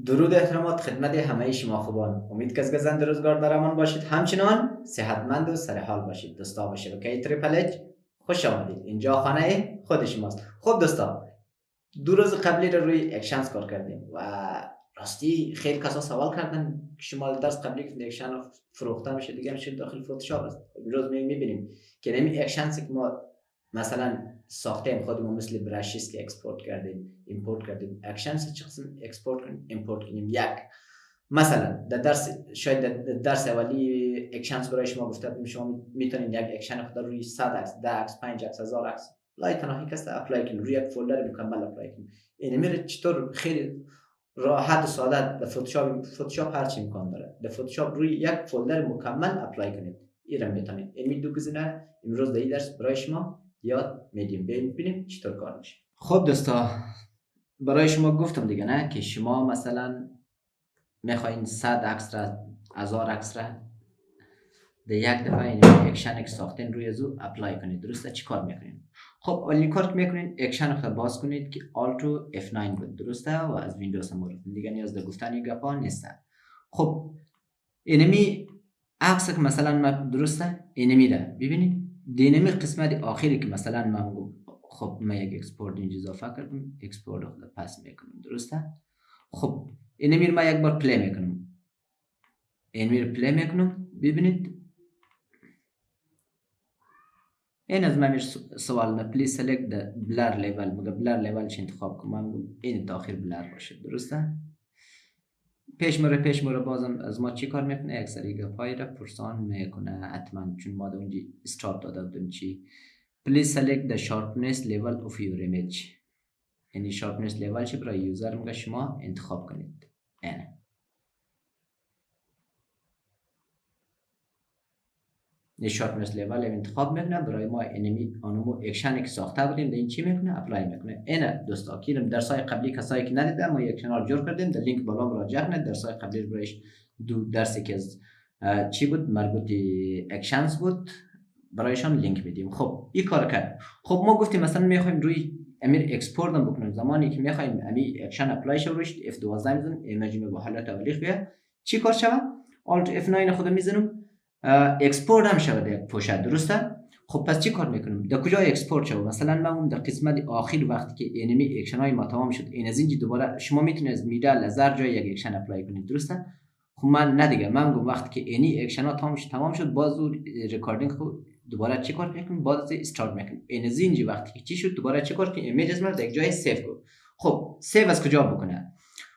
درود احترامات خدمت همه شما خوبان. امید که از گزند روزگار در امان باشید، همچنان صحتمند و سرحال باشید. دوستا به شبکه تریپل خوش آمدید. اینجا خانه خود شماست. خب دوستا، 2 روز قبلی رو روی اکشنز کار کردیم و راستی خیلی کسا سوال کردن که شما درس قبلی که اکشن رو فروخته میشه دیگه میشه داخل فتوشاپ است. امروز میبینیم که نمی اکشنز که ما مثلا ساختیم خودمون، مثل برشیست که اکسپورت کردیم ایمپورت کردیم، اکشنز چه قسم اکسپورت کنیم ایمپورت کنیم. یک مثلا در درس، شاید در درس اولی اکشنز برای شما گفته بودیم شما میتونید یک اکشن خود روی 100 عکس، 10 عکس، 5 عکس، 1000 عکس لای تنهایی کسته اپلای کنید، روی یک فولدر مکمل اپلای کنید. این میره چطور خیلی راحت و ساده در فتوشاپ هر چی امکان داره در فتوشاپ روی یک فولدر مکمل اپلای کنید. این میتونید. این دو گزینه امروز در این درس برای شما یاد میدیم. ببینیم چطور کار میشه. خب دوستا، برای شما گفتم دیگه نه که شما مثلا میخواین 100 عکس را 1000 عکس را در یک دفعه این اکشن که ساختین روی زو اپلای کنید. درسته؟ چی کار میکنین؟ خب اولین کار که میکنین اکشن رو باز کنید که Alt و F9 بود. درسته؟ و از ویندوز هم بود دیگه، نیاز در گفتن این گپا نیست. خب اینمی عکس که مثلا ما درسته اینمی ده ببینید، دینمی قسمت آخری که مثلا ما خب ما یک اکسپورت اینجا اضافه کردم، اکسپورت رو پس میکنم. درسته؟ خب اینمی ما یک بار پلی میکنم، اینمی رو پلی میکنم. ببینید این از من سوال نه پلیز سلکت د بلر لیول، مگه بلر لیول چی انتخاب کنم؟ من این داخل بلر باشه. درسته؟ پیش مره بازم از ما چی کار میکنه؟ اکثری گپای را پرسان میکنه حتما، چون ما در اونجا استارت داده بودیم چی پلیز سلکت د شارپنس لیول اف یور ایمیج. یعنی شارپنس لیول چی برای یوزر میگه شما انتخاب کنید. این شارپنس لیول انتخاب میکنه برای ما. انمی آنمو اکشنی که ساخته بودیم در این چی میکنه؟ اپلای میکنه. این دوستا که درسای قبلی کسایی که ندیدن ما یک کانال جور کردیم، در لینک بالا مراجعه کنید. درسای قبلی برایش 2 درسی که از چی بود مربوط اکشنز بود برایشان لینک میدیم. خب این کار کرد. خب ما گفتیم مثلا میخوایم روی امیر اکسپورت هم بکنیم. زمانی که میخوایم امی اکشن اپلای شه روش F12 میزنیم، ایمیج می به حالت اولیه بیاد چی کار شوه؟ Alt F9 خود میزنم، اکسپورت هم شود یک پوشه. درسته؟ خب پس چی کار میکنم؟ در کجا اکسپورت شود؟ مثلا من اون در قسمت آخر وقتی که انمی اکشن های ما تمام شد، این از اینجا دوباره شما میتونید از میده لزر جای یک اکشن اپلای کنید. درسته؟ خب من نه دیگه، من گفتم وقتی که اینی اکشن ها تمام شد باز ریکاردینگ خود دوباره چی کار میکنم؟ باز استارت میکنم. این از اینجا وقتی که چی شد دوباره چی کار کنم؟ ایمیج از من در یک جای سیو کنم. خب سیو از کجا بکنه؟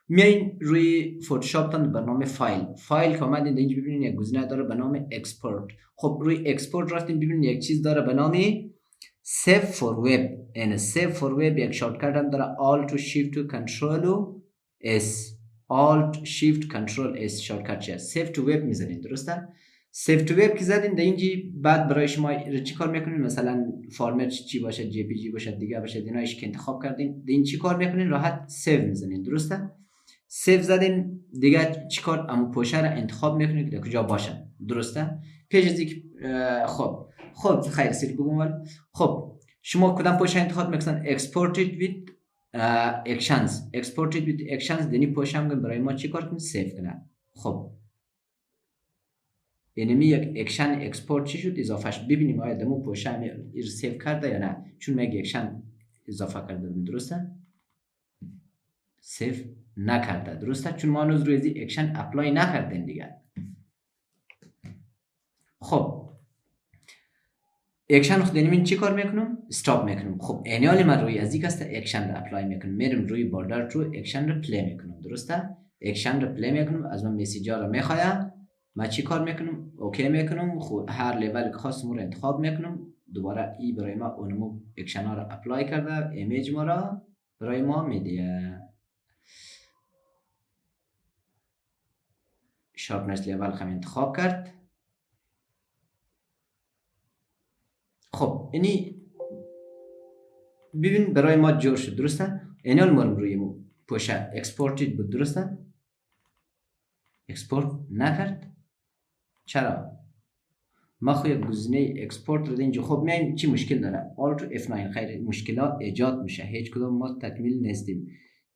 میاین روی فتوشاپ تان به نام فایل که اومدین اینجا ببینید یک گزینه داره به نام اکسپورت. خب روی اکسپورت رفتین ببینید یک چیز داره به نام سیو فور وب. یعنی سیو فور وب یک شارتکت هم داره Alt و Shift و Control و S. Alt Shift Control S شارتکت چه؟ سیو تو وب میزنید. درسته؟ سیو تو وب که زدین در اینجا بعد برای شما چی کار میکنین؟ مثلا فرمت چی باشه، جی پی جی باشه، دیگه باشه، اینایش که انتخاب کردین در این چی کار میکنین؟ راحت سیو میزنین. درسته؟ سیو زدین دیگه چیکار؟ امو پوشه را انتخاب میکنید که کجا باشه. درسته؟ پیش از اینکه خب خیر سری بگم ولی خب شما کدام پوشه انتخاب میکنن؟ exported with actions دنی پوشه هم برای ما چیکار کنه؟ سیو کنه. خب یعنی یک اکشن اکسپورت چی شد؟ اضافه شد. ببینیم آیا دمو پوشه هم سیو کرده یا نه، چون من یک اکشن اضافه کردم. درسته؟ سیو نکرده. درسته؟ چون ما هنوز روی اکشن اپلای نکردیم دیگه. خب اکشن خود اینم چی کار میکنم؟ استاپ میکنم. خب اینیال من روی از این کسته اکشن رو اپلای میکنم، میرم روی باردر رو اکشن رو پلی میکنم. درسته؟ اکشن رو پلی میکنم، از من مسیجا رو میخوایم، ما چی کار میکنم؟ اوکی میکنم. خب هر لیول که خواستم رو انتخاب میکنم. دوباره ای برای ما اونمو اکشن ها رو اپلای کرده، ایمیج ما را برای ما میده. شارپنس لیول هم انتخاب کرد. خب اینی ببین برای ما جور شد. درسته؟ اینال مرم روی پوشه اکسپورتید بود. درسته؟ اکسپورت نکرد. چرا؟ ما خو یک گزینه اکسپورت رو اینجا. خب میایم چی مشکل داره؟ Alt F9 خیر مشکلات ایجاد میشه، هیچ کدوم ما تکمیل نیستیم.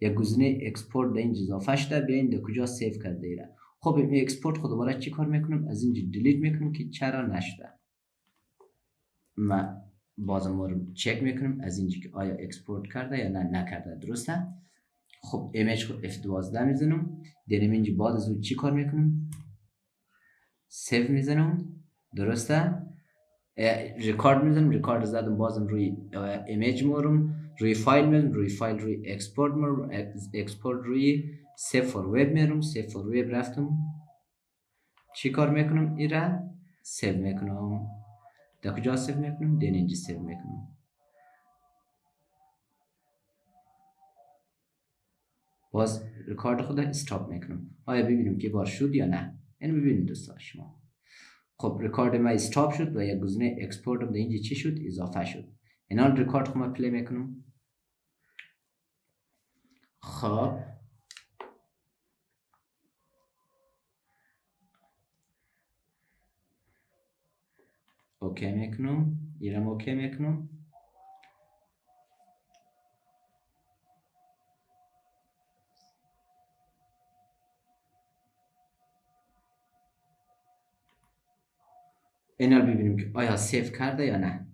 یک گزینه اکسپورت در اینجا اضافه شده، بیاین در کجا سیو کرده ایره. خب این اکسپورت خود دوباره چی کار میکنم؟ از اینجا دیلیت میکنم که چرا نشده. ما بازم ما رو چک میکنم از اینجا که آیا اکسپورت کرده یا نه نکرده. درسته؟ خب ایمیج خود F12 میزنم، دیرم اینجا بعد از اون چی کار میکنم؟ سیو میزنم. درسته؟ ریکارد میزنم، ریکارد زدم، بازم روی ایمیج میرم، روی فایل میرم، روی فایل روی اکسپورت میرم، اکسپورت روی سیو فور وب میرم، سیو فور وب رفتم، چی کار میکنم؟ ایره سیو میکنم. در کجا سیو میکنم؟ دین اینجا سیو میکنم. باز ریکارد خود استاپ میکنم. آیا ببینیم که بار شد یا نه؟ اینو ببینید دوستان شما. خب ریکارد ما استاپ شد و یک گزینه اکسپورت هم در اینجا چی شد؟ اضافه شد. اینا ریکارد خود ما پلی میکنم. خب اوکی میکنم، ایرم اوکی میکنم. اینا ببینیم که آیا سیو کرده یا نه.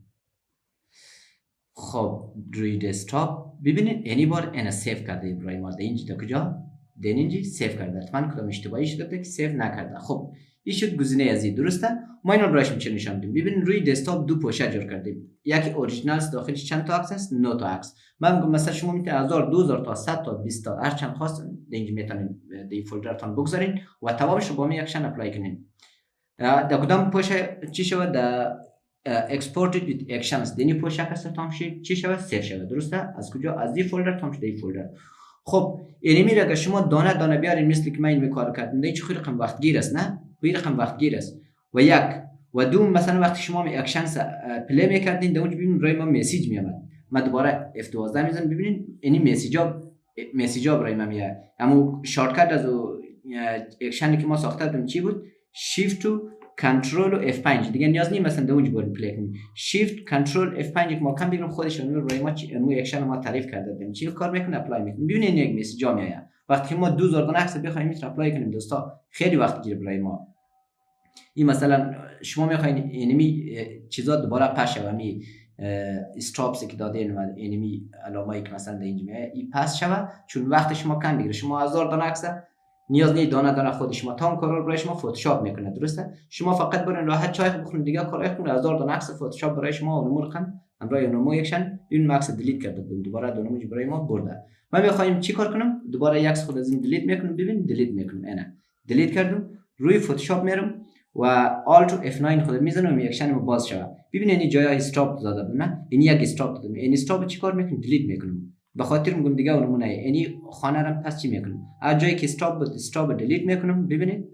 خب روی دسکتاپ ببینید اینی بار اینا سیو کرده برای ما. در اینجا تا کجا؟ در اینجا سیو کرده. حتما کدام اشتباهی شده که سیو نکرده. خب این شد گزینه از این. درسته؟ ما اینو برایش چه نشون میدیم. ببینید روی دسکتاپ دو پوشه جور کردیم. یکی اوریجینال است، داخلش چند تا عکس است؟ 9 تا عکس. من میگم مثلا شما میتونید 1000 2000 تا 100 تا 20 تا هر چند خواست در اینجا میتونید در فولدرتون بگذارین و تمامش رو با می اکشن اپلای کنین. در کدام پوشه چی شود؟ در exported with actions دینی پوشه کسا تام شد چی شود؟ سیو شود. درسته؟ از کجا؟ از این فولدر تام شده این فولدر. خب اینی میره که شما دانه دانه بیارین مثل که من این کار کردم. این چه رقم وقت گیر است؟ نه این رقم وقت گیر است. و یک و دو مثلا وقتی شما می اکشنز پلی میکردین در اونجا ببینید برای ما مسیج میامد. ما دوباره F12 میزنم ببینید اینی مسیجا برای ما میاد. اما شارتکت از اکشنی که ما ساخته بودیم چی بود؟ shift تو کنترل و F5 دیگه نیاز نیست مثلا در اونجا باید پلی کنیم. shift کنترل F5 که ما کم بگیریم خودش اون روی ما اون اکشن ما تعریف کرده بودیم چی کار میکنه؟ اپلای میکنیم. ببینید یک مسیج میاد. وقتی ما 2000 تا عکس بخوایم میتونیم اپلای کنیم دوستا خیلی وقت گیره برای ما. این مثلا شما میخواین انمی چیزا دوباره پاش شوه می استراپس که دادین و انمی علامه‌ای که مثلا در اینجا میاد این پاس شوه چون وقت شما کم بگیره. شما 1000 تا عکس نیاز نیست دانه دانه خود شما تام کارا رو برای شما فتوشاپ میکنه. درسته؟ شما فقط برین راحت چای بخورین دیگه کارای خود 1000 دانه عکس فتوشاپ برای شما اونمو رقم برای اونمو اکشن این عکس دیلیت کرده دوباره دونمو برای ما برده. ما میخوایم چی کار کنم؟ دوباره یک خود از این دیلیت میکنم. ببین دیلیت میکنم. اینا دیلیت کردم روی فتوشاپ میرم و آلت و F9 خود میزنم و اکشن رو باز شوه. ببینید این جای استاپ زده بود نه؟ این یک استاپ دادم. این استاپ چی کار میکنم؟ دیلیت میکنم. به خاطر میگم دیگه اون نمونه یعنی خانه رو پس چی میکنم؟ از جایی که استاپ دیلیت میکنم ببینید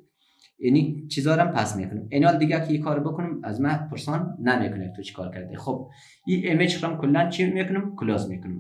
یعنی چیزا رو پس میکنم. اینال دیگه که این کار بکنم از من پرسان نمیکنه تو چی کار کرده. خب این ایمیج رو کلا چی میکنم؟ کلوز میکنم.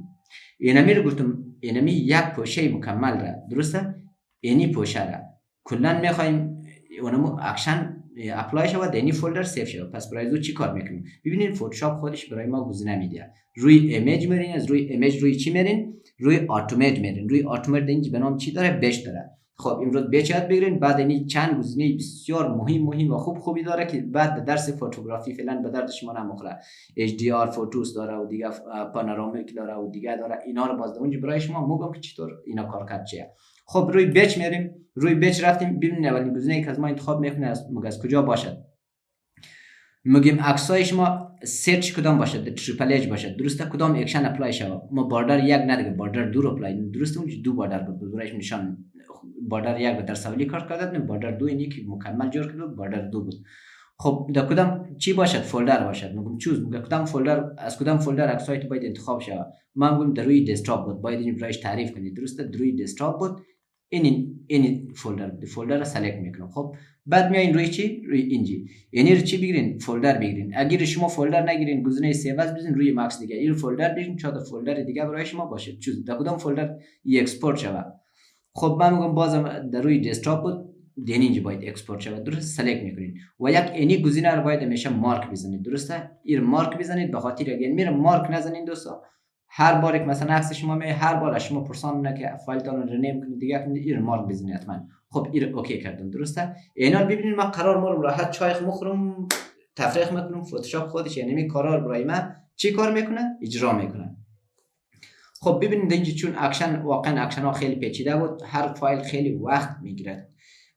اینمی رو گفتم اینمی یک پوشه مکمل را. درسته؟ اینی پوشه را کلا میخوایم اونمو اکشن اپلای شود در این فولدر سیو شود. پس برای زو چی کار میکنیم؟ ببینید فتوشاپ خودش برای ما گزینه میده. روی ایمیج میرین، از روی ایمیج روی چی میرین؟ روی اتومات میرین. روی اتومات اینج به نام چی داره؟ بش داره. خب امروز بچ یاد بگیرین. بعد این چند گزینه بسیار مهم و خوبی داره که بعد درس فوتوگرافی فعلا به درد شما نمیخوره. HDR فوتوس داره و دیگه پانورامیک داره و دیگه داره. اینا رو باز اونجا برای شما میگم که چطور اینا کار کرد چیه. خب روی بچ میریم. روی بچ رفتیم ببینید اولین گزینه‌ای که از ما انتخاب میکنه از کجا باشد. میگیم عکسای شما سرچ کدام باشد؟ تریپل اچ باشد. درسته؟ کدام اکشن اپلای شود؟ ما باردر یک ندیگه باردر دو اپلای. درسته؟ اونجا دو باردر بود. برایش نشان باردر یک در سوالی کار کرده باردر دو اینی که مکمل جور کرده باردر دو بود. خب در کدام چی باشد؟ فولدر باشد. میگم چوز میگم کدام فولدر از کدام فولدر عکسای تو باید انتخاب شود. من میگم در روی دسکتاپ بود. باید این برایش تعریف کنید. درسته؟ در روی دسکتاپ بود. این فولدر رو سلکت میکنم. خب بعد میاین روی چی؟ روی اینجی. یعنی رو چی بگیرین؟ فولدر بگیرین. اگر شما فولدر نگیرین گزینه سیو از بزنین روی ماکس دیگه. این فولدر بگیرین چه فولدر دیگه برای شما باشه. چوز در کدام فولدر اکسپورت شود. خب من میگم بازم در روی دسکتاپ بود دین اینجا باید اکسپورت شود. درست؟ سلکت میکنین و یک اینی گزینه رو باید همیشه مارک بزنید. درسته؟ این مارک بزنید به خاطر اگر میره مارک نزنین دوستا هر بار که مثلا عکس شما می هر بار شما پرسان که فایلتون رو رنیم کنید دیگه کنید این مارک بزنید حتما. خب این اوکی کردم درسته. اینا ببینید ما قرار ما راحت چای مخورم تفریح میکنم فتوشاپ خودش یعنی کارا برای من چی کار میکنه اجرا میکنه. خب ببینید اینجا چون اکشن واقعا اکشن ها خیلی پیچیده بود هر فایل خیلی وقت میگیره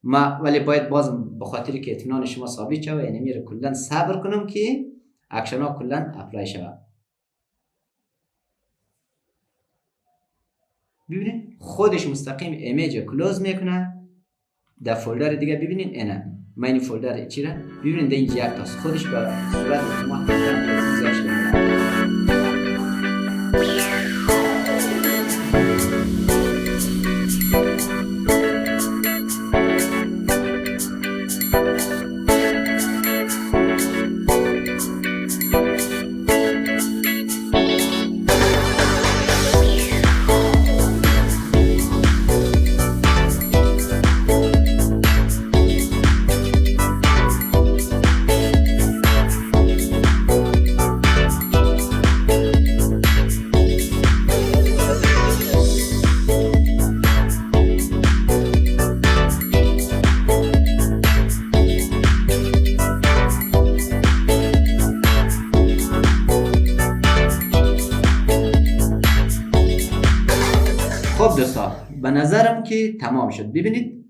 ما ولی باید باز به خاطر که اطمینان شما ثابت شه یعنی میره کلا صبر کنم که اکشن ها کلا اپلای شه. ببینید خودش مستقیم ایمیج کلوز میکنه در فولدر دیگه. ببینید اینا من این فولدر چی را ببینید اینجا یک تاست خودش به صورت اتوماتیک زیاد شده. خب دوستا به نظرم که تمام شد. ببینید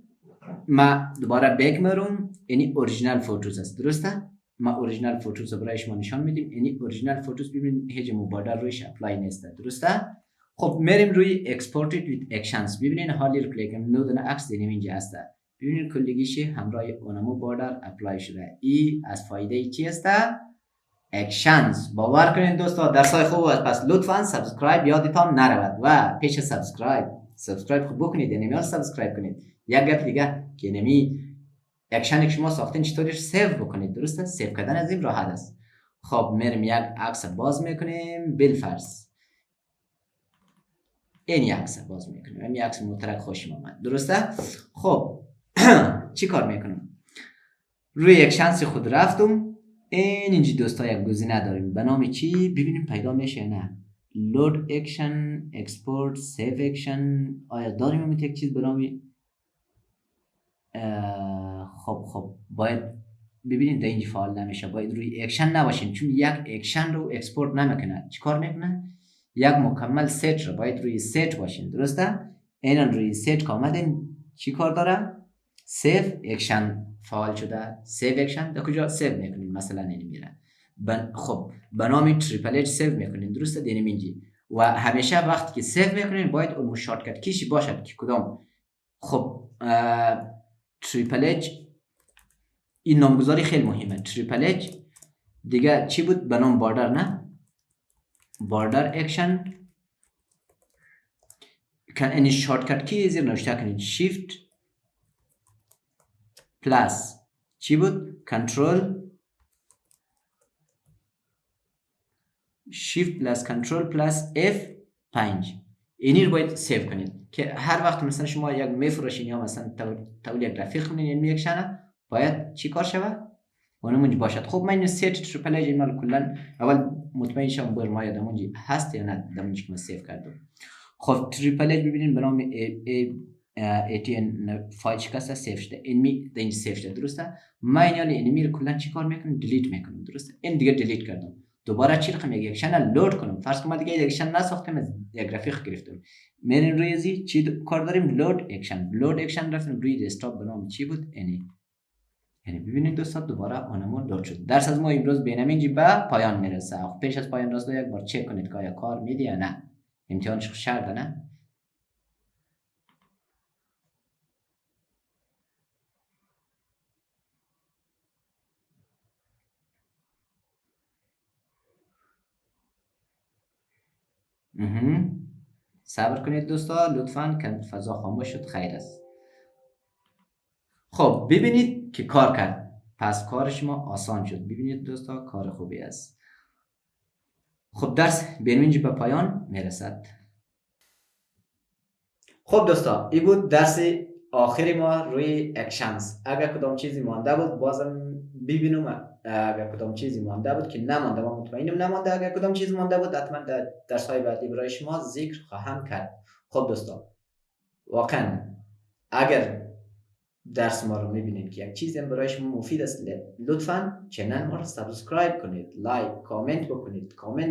ما دوباره بک میرم یعنی اوریجینال فوتوز است درسته. ما اوریجینال فوتوز برای شما نشان میدیم یعنی اوریجینال فوتوز. ببینید هیچ مبادر رویش اپلای نیست درسته. خب میریم روی اکسپورتد ویت اکشنز. ببینید حالی رو کلیک کنیم نود عکس دیدیم اینجا است. ببینید کلیگیش همراه اونمو بادر اپلای شده. ای از فایده چی است؟ اکشنز. باور کنید دوستا درسای خوب است. پس لطفاً سابسکرایب یادتان نرود و پیش سابسکرایب خوب بکنید یعنی میاد سابسکرایب کنید. یک گپ دیگه که نمی اکشن شما ساختن چطوری سیو بکنید درسته. سیو کردن از این راحت است. خب میریم یک عکس باز میکنیم بالفرض این عکس باز میکنیم این عکس مترک خوشم آمد درسته. خب چی کار میکنم روی اکشنز خود رفتم اینجا دوستا یک گزینه داریم به نام چی ببینیم پیدا میشه نه لود اکشن اکسپورت سیو اکشن آیا داریم همین یک چیز به نام خب باید ببینید در اینجا فعال نمیشه باید روی اکشن نباشیم چون یک اکشن رو اکسپورت نمیکنه. چیکار میکنه یک مکمل ست رو باید روی ست باشین درسته. اینا روی ست که آمدن چی کار داره سیو اکشن فعال شده. سیو اکشن در کجا سیو میکنیم مثلا این میره خب به نام تریپل اچ سیو میکنین درسته دینیم اینجا و همیشه وقتی که سیو میکنین باید اون شارتکت کیشی باشد که کدام. خب تریپل اچ این نامگذاری خیلی مهمه. تریپل اچ دیگه چی بود به نام باردر نه باردر اکشن کن این شارتکت کی زیر نوشته کنید شیفت پلاس چی بود کنترل شیفت پلاس کنترل پلاس F5 اینی رو باید سیو کنید که هر وقت مثلا شما یک میفروشین یا مثلا تولید گرافیک کنین یعنی یک شنه باید چی کار شوه اونمونج باشد. خب من ست تریپل اچ اینا کلا اول مطمئن شم بر ما یادمونج هست یا نه دمونج که من سیو کردم. خب تریپل اچ ببینید به نام ATN فایل شکسته سیو شده این اینجا سیو شده درسته. من اینی میره کلا چی کار میکنم دیلیت میکنم درسته. این دیگه دیلیت کردم دوباره چی رقم یک اکشن لود کنم. فرض کنم دیگه یک اکشن نساختم از یک گرافیک گرفتم میریم روی زی چی کار داریم لود اکشن رفتم روی دسکتاپ به نام چی بود یعنی ببینید دوستان دوباره اونمون لود شد. درس از ما امروز بینم اینجا به پایان میرسه. پیش از پایان راست یک بار چک کنید که آیا کار میدی یا نه امتحانش شرط نه. صبر کنید دوستا لطفاً که فضا خاموش شد خیر است. خب ببینید که کار کرد پس کار شما آسان شد. ببینید دوستا کار خوبی است. خب درس بینوینج به پایان میرسد. خب دوستا این بود درس آخری ما روی اکشنز. اگر کدام چیزی مانده بود بازم ببینم اگر کدام چیزی مانده بود که نمانده و مطمئنم نمانده. اگر کدام چیز مانده بود حتما در درس‌های بعدی برای شما ذکر خواهم کرد. خب دوستان، واقعا اگر درس ما رو میبینید که یک چیزی برای شما مفید است، لطفاً چنل ما رو سابسکرایب کنید، لایک، کامنت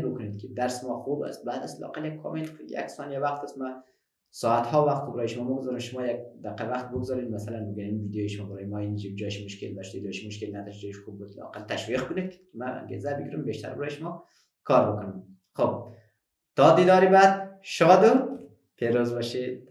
بکنید که درس ما خوب است. بعد از لااقل یک کامنت، یک ثانیه وقت است، ما ساعت‌ها وقت برای شما بگذارم، شما یک دقیقه وقت بگذارید، مثلا بگید ویدیوی شما برای ما این جایش مشکل داشته، جایش مشکل نداشته، جایش خوب بود، لااقل تشویق کنید که من انگیزه بگیرم بیشتر برای شما کار بکنم. خب تا دیداری بعد، شاد و پیروز باشید.